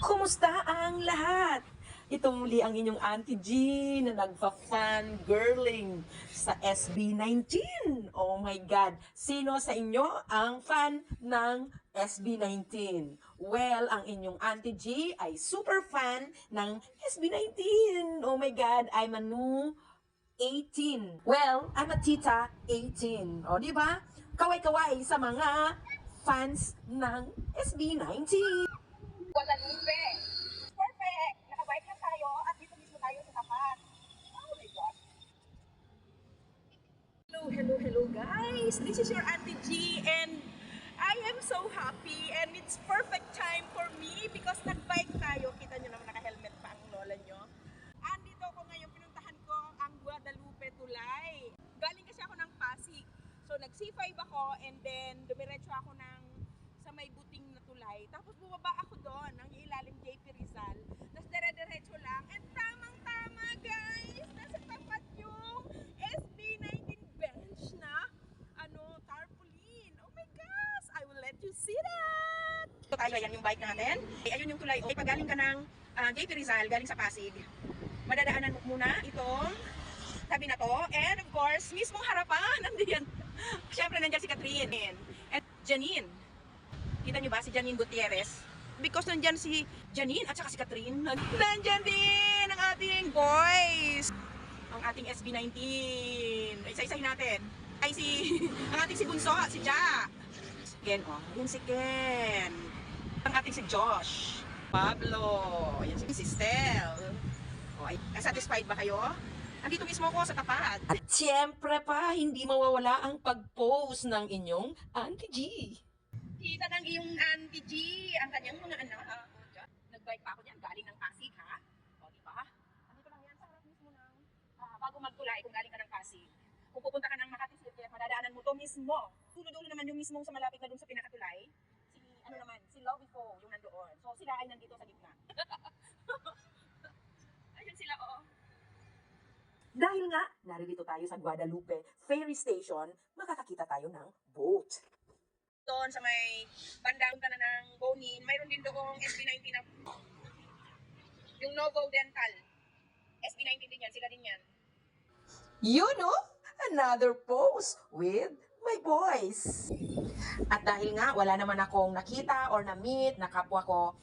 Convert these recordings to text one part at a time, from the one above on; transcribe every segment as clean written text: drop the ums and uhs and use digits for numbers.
Kumusta ang lahat? Ito muli ang inyong Auntie G na nagfa-fan girling sa SB19. Oh my God! Sino sa inyo ang fan ng SB19? Well, ang inyong Auntie G ay super fan ng SB19. Oh my God! I'm a new 18. Well, I'm a tita 18. O, di ba? Kaway-kaway sa mga fans ng SB19. Guadalupe. Perfect! Nakabike lang tayo at dito mismo tayo sa tapat. Oh my gosh. Hello guys! This is your Auntie G and I am so happy and it's perfect time for me because nagbike tayo. Kita nyo naman naka-helmet pa ang lola nyo. Andito ako ngayon, pinuntahan ko ang Guadalupe Tulay. Galing kasi ako ng Pasig. So nag-C5 ako and then dumiretso ako ng sa may buting na tulay. Tapos bumaba ako doon, ang ilalim JP Rizal. Tapos dire-diretso lang. And tamang-tama guys! Nasa tapat yung SB19 bench na tarpaulin. Oh my gosh! I will let you see that! Ito tayo, ayan yung bike natin. Ayun yung tulay. Okay, pag galing ka ng JP Rizal, galing sa Pasig, madadaanan mo muna itong tabi na to. And of course, mismong harapan, nandiyan. Siyempre, nandiyan si Catherine. And Janine. Kita nyo ba si Janine Gutierrez? Because nandyan si Janine at saka si Catherine. Nandyan din ang ating boys. Ang ating SB19. Isa-isahin natin. Ay ang ating si Bunso, si Ja. Ken, yun si Ken. Ang ating si Josh. Pablo. Yan si Stel. Satisfied ba kayo? Andito mismo ako sa tapat. At siyempre pa, hindi mawawala ang pag-post ng inyong Auntie G. Kita ng iyong Auntie G, ang kanyang mga anak. Nag-bike pa ako dyan, galing ng Pasig, ha? O, di ba? Andito lang yan, sa harap mismo ng, bago magtulay, kung galing ka ng Pasig. Kung pupunta ka ng Makati City, madadaanan mo to mismo. Dulo-dulo naman yung mismong sa malapit na dun sa pinakatulay. Si Lovey Fo, yung nandoon. So, sila ay nandito sa gitna. Ayun sila, Dahil nga, naririto tayo sa Guadalupe Ferry Station, makakakita tayo ng boat. Doon sa may bandang na ng Bonin, mayroon din doong SB19 na yung Novo Dental. SB19 din yan, sila din yan. You know, another post with my boys. At dahil nga, wala naman akong nakita or na-meet na kapwa ko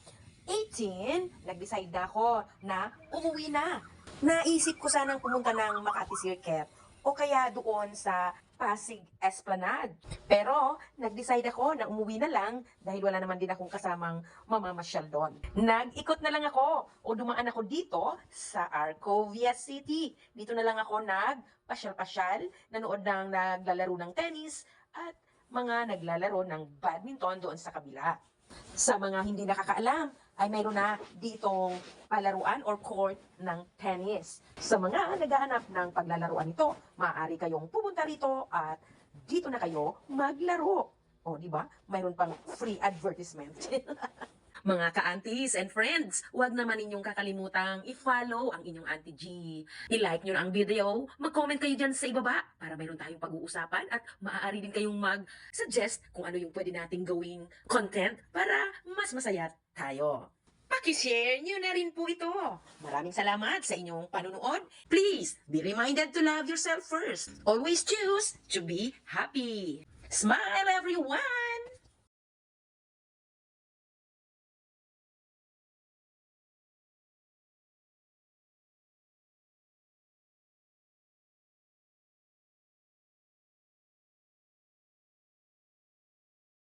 18, nag-decide na ako na umuwi na. Naisip ko sanang pumunta ng Makati Circuit o kaya doon sa Pasig Esplanade. Pero, nag-decide ako na umuwi na lang dahil wala naman din akong kasamang mamamasyal doon. Nag-ikot na lang ako o dumaan ako dito sa Arcovia City. Dito na lang ako nagpasyal-pasyal, nanood ng naglalaro ng tennis at mga naglalaro ng badminton doon sa kabila. Sa mga hindi nakakaalam, ay mayroon na ditong palaruan or court ng tennis. Sa mga naghahanap ng paglalaruan nito, maaari kayong pumunta rito at dito na kayo maglaro. O, di ba? Mayroon pang free advertisement. Mga ka-aunties and friends, huwag naman ninyong kakalimutang i-follow ang inyong Auntie G. I-like nyo na ang video, mag-comment kayo dyan sa ibaba para mayroon tayong pag-uusapan at maaari din kayong mag-suggest kung ano yung pwede nating gawing content para mas masaya tayo. Paki-share nyo na rin po ito. Maraming salamat sa inyong panunood. Please, be reminded to love yourself first. Always choose to be happy. Smile everyone!